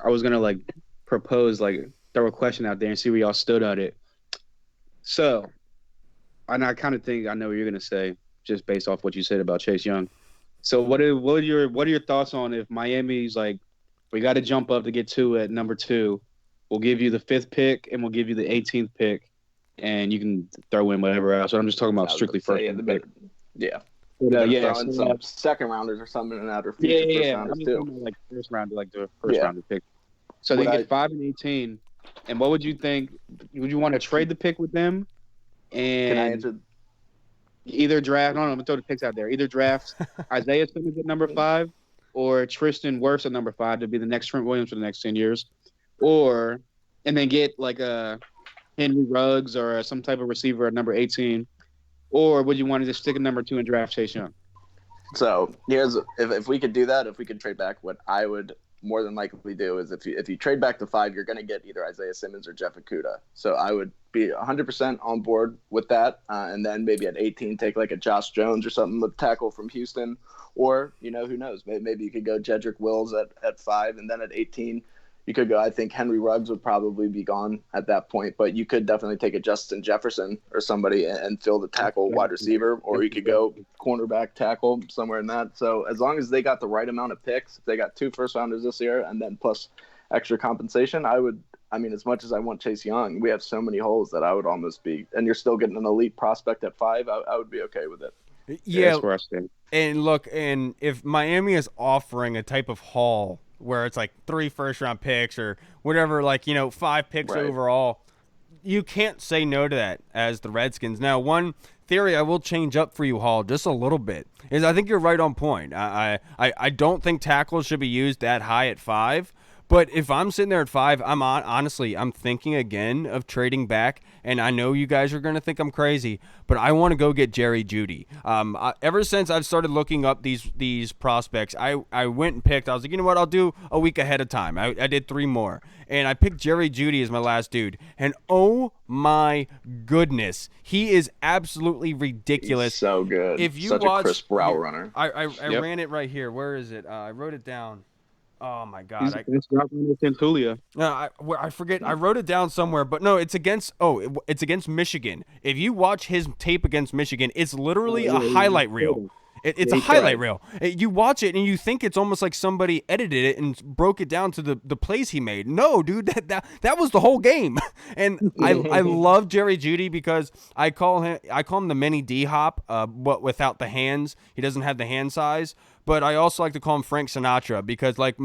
I was gonna like propose, like throw a question out there and see where y'all stood on it. So. And I kind of think I know what you're gonna say, just based off what you said about Chase Young. So what are your thoughts on if Miami's like, we got to jump up to get 2 at number 2, we'll give you the 5th pick and we'll give you the 18th pick, and you can throw in whatever else. So I'm just talking about strictly first. Yeah. Some second rounders or something in that, or future first rounders too. Like first rounder, like the first rounder pick. So they get 5 and 18. And what would you think? Would you want to trade the pick with them? And can I answer? Either draft. No, I'm gonna throw the picks out there. Either draft Isaiah Simmons at number 5, or Tristan Wirfs at number 5 to be the next Trent Williams for the next 10 years, and then get like a Henry Ruggs or some type of receiver at number 18, or would you want to just stick at number 2 and draft Chase Young? So here's if we could do that, if we could trade back, what I would more than likely do is if you trade back to 5, you're going to get either Isaiah Simmons or Jeff Okudah. So I would be 100% on board with that, and then maybe at 18 take like a Josh Jones or something, with tackle from Houston, or who knows, maybe you could go Jedrick Wills at 5, and then at 18 you could go. I think Henry Ruggs would probably be gone at that point, but you could definitely take a Justin Jefferson or somebody and fill the tackle wide receiver, or you could go cornerback tackle somewhere in that. So as long as they got the right amount of picks, if they got 2 first rounders this year and then plus extra compensation, as much as I want Chase Young, we have so many holes that I would almost be, and you're still getting an elite prospect at 5, I would be okay with it. Yeah, that's where I stand. And look, and if Miami is offering a type of haul where it's like 3 first-round picks or whatever, 5 picks overall, you can't say no to that as the Redskins. Now, one theory I will change up for you, Hall, just a little bit, is I think you're right on point. I don't think tackles should be used that high at 5. But if I'm sitting there at 5, I'm thinking again of trading back, and I know you guys are going to think I'm crazy, but I want to go get Jerry Jeudy. Ever since I've started looking up these prospects, I went and picked. I was like, you know what? I'll do a week ahead of time. I did 3 more, and I picked Jerry Jeudy as my last dude. And oh my goodness, he is absolutely ridiculous. He's so good. If you Such a crisp route runner. I ran it right here. Where is it? I wrote it down. Oh my God! I forget. I wrote it down somewhere, but no, it's against Michigan. If you watch his tape against Michigan, it's literally a highlight reel. It's a highlight reel. You watch it and you think it's almost like somebody edited it and broke it down to the plays he made. No, dude, that was the whole game. And I love Jerry Jeudy because I call him the mini D-Hop, but without the hands. He doesn't have the hand size. but I also like to call him Frank Sinatra because, like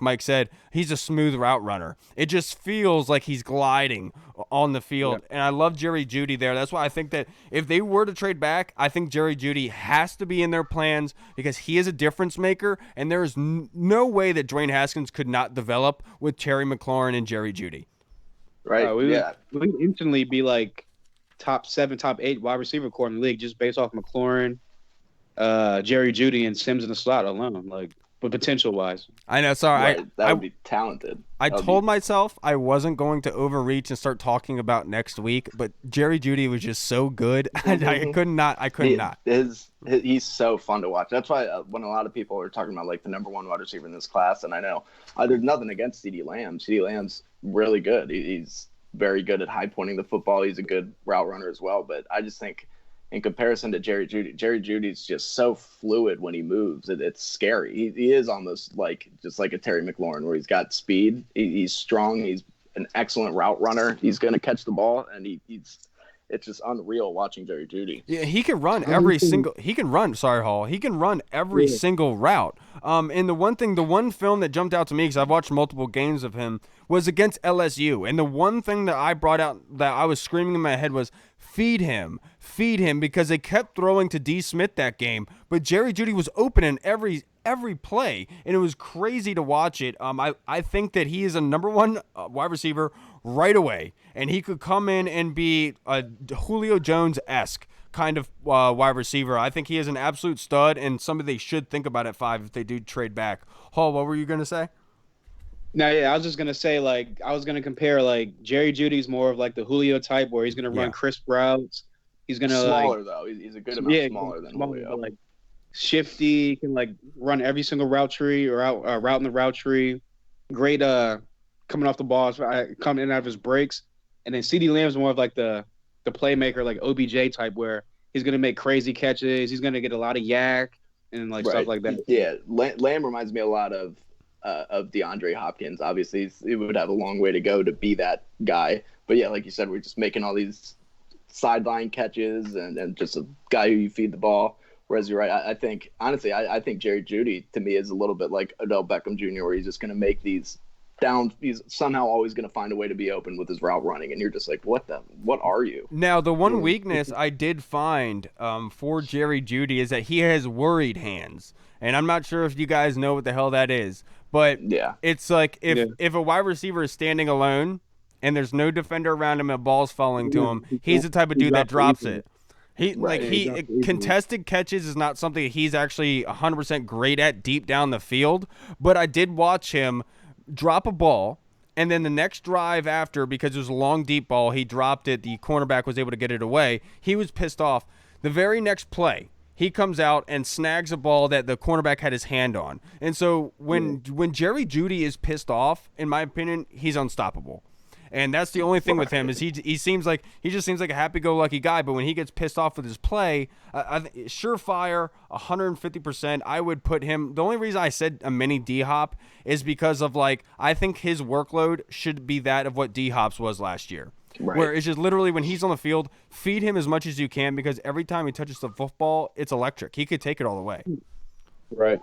Mike said, he's a smooth route runner. It just feels like he's gliding on the field, and I love Jerry Jeudy there. That's why I think that if they were to trade back, I think Jerry Jeudy has to be in their plans because he is a difference maker, and there is no way that Dwayne Haskins could not develop with Terry McLaurin and Jerry Jeudy. Right? We would instantly be like top 7, top 8 wide receiver core in the league just based off McLaurin, Jerry Jeudy, and Sims in the slot alone, like, but potential wise. I know. Sorry, right. That would be talented. I told myself I wasn't going to overreach and start talking about next week, but Jerry Jeudy was just so good. I could not. He's so fun to watch. That's why when a lot of people are talking about like the number 1 wide receiver in this class, and I know there's nothing against CeeDee Lamb. CeeDee Lamb's really good. He's very good at high pointing the football. He's a good route runner as well. But I just think in comparison to Jerry Judy's just so fluid when he moves. It's scary. He is almost like just like a Terry McLaurin where he's got speed. He's strong. He's an excellent route runner. He's going to catch the ball, and it's just unreal watching Jerry Jeudy. Yeah, he can run every single. He can run. Sorry, Hall. He can run every single route. And the one film that jumped out to me because I've watched multiple games of him was against LSU. And the one thing that I brought out that I was screaming in my head was feed him, because they kept throwing to D. Smith that game, but Jerry Jeudy was open in every play, and it was crazy to watch it. I think that he is a number 1 wide receiver right away, and he could come in and be a Julio Jones-esque kind of wide receiver. I think he is an absolute stud and somebody they should think about at 5 if they do trade back. Hall, what were you going to say? No, yeah, I was just gonna say, like, I was gonna compare, like, Jerry Judy's more of like the Julio type where he's gonna run crisp routes. He's gonna smaller though. He's a good amount smaller than Julio. Like shifty, he can like run every single route tree or route in the route tree. Great coming off the ball, coming in and out of his breaks. And then CeeDee Lamb's more of like the playmaker, like OBJ type, where he's gonna make crazy catches. He's gonna get a lot of yak and like stuff like that. Yeah, Lamb reminds me a lot of DeAndre Hopkins. Obviously, he would have a long way to go to be that guy. But yeah, like you said, we're just making all these sideline catches and just a guy who you feed the ball. Whereas you're right, I think honestly, I think Jerry Jeudy to me is a little bit like Odell Beckham Jr., where he's just going to make these down. He's somehow always going to find a way to be open with his route running, and you're just like, what are you? Now, the one weakness I did find for Jerry Jeudy is that he has worried hands, and I'm not sure if you guys know what the hell that is. But it's like if a wide receiver is standing alone and there's no defender around him and ball's falling to him, he's the type of dude that drops it. Contested catches is not something he's actually 100% great at deep down the field. But I did watch him drop a ball, and then the next drive after, because it was a long deep ball, he dropped it. The cornerback was able to get it away. He was pissed off. The very next play, he comes out and snags a ball that the cornerback had his hand on. And so when Jerry Jeudy is pissed off, in my opinion, he's unstoppable. And that's the only thing with him is he just seems like a happy-go-lucky guy. But when he gets pissed off with his play, surefire, 150%. I would put him. The only reason I said a mini D-Hop is because of I think his workload should be that of what D-Hop's was last year. Right. Where it's just literally when he's on the field, feed him as much as you can because every time he touches the football, it's electric. He could take it all the way. Right.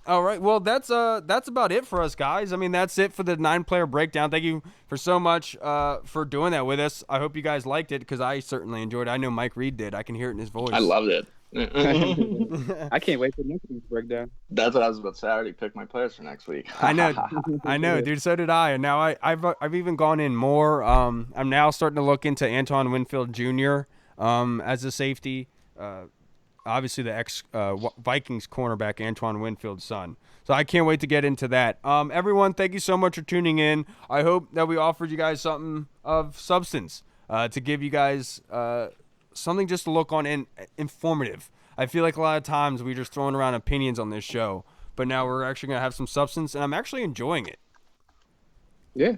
All right. Well, that's about it for us, guys. I mean, that's it for the 9-player breakdown. Thank you for so much for doing that with us. I hope you guys liked it because I certainly enjoyed it. I know Mike Reed did. I can hear it in his voice. I loved it. I can't wait for next week's breakdown. That's what I was about to say. I already picked my players for next week. I know, dude. So did I. And now I've even gone in more. I'm now starting to look into Antoine Winfield Jr. As a safety. Obviously, the ex-Vikings cornerback, Antoine Winfield's son. So I can't wait to get into that. Everyone, thank you so much for tuning in. I hope that we offered you guys something of substance to give you guys something just to look on and informative. I feel like a lot of times we're just throwing around opinions on this show, but now we're actually going to have some substance, and I'm actually enjoying it. Yeah,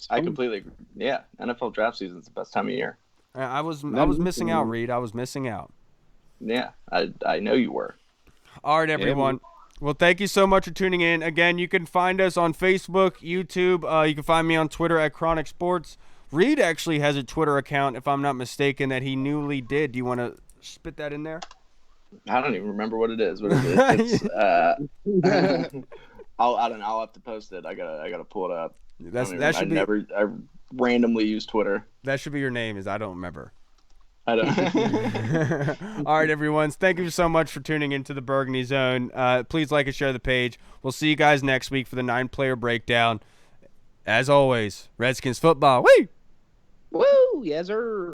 I completely agree. Yeah, NFL draft season is the best time of year. I was missing out, Reed. I was missing out. Yeah, I know you were. All right, everyone. Well, thank you so much for tuning in. Again, you can find us on Facebook, YouTube. You can find me on Twitter at Chronic Sports. Reed actually has a Twitter account, if I'm not mistaken, that he newly did. Do you want to spit that in there? I don't even remember what it is. But it's I don't know. I'll have to post it. I gotta pull it up. I randomly use Twitter. That should be your name. Is I don't remember. I don't. All right, everyone. Thank you so much for tuning into the Burgundy Zone. Please like and share the page. We'll see you guys next week for the 9-player breakdown. As always, Redskins football. Woo! Woo! Yes, sir.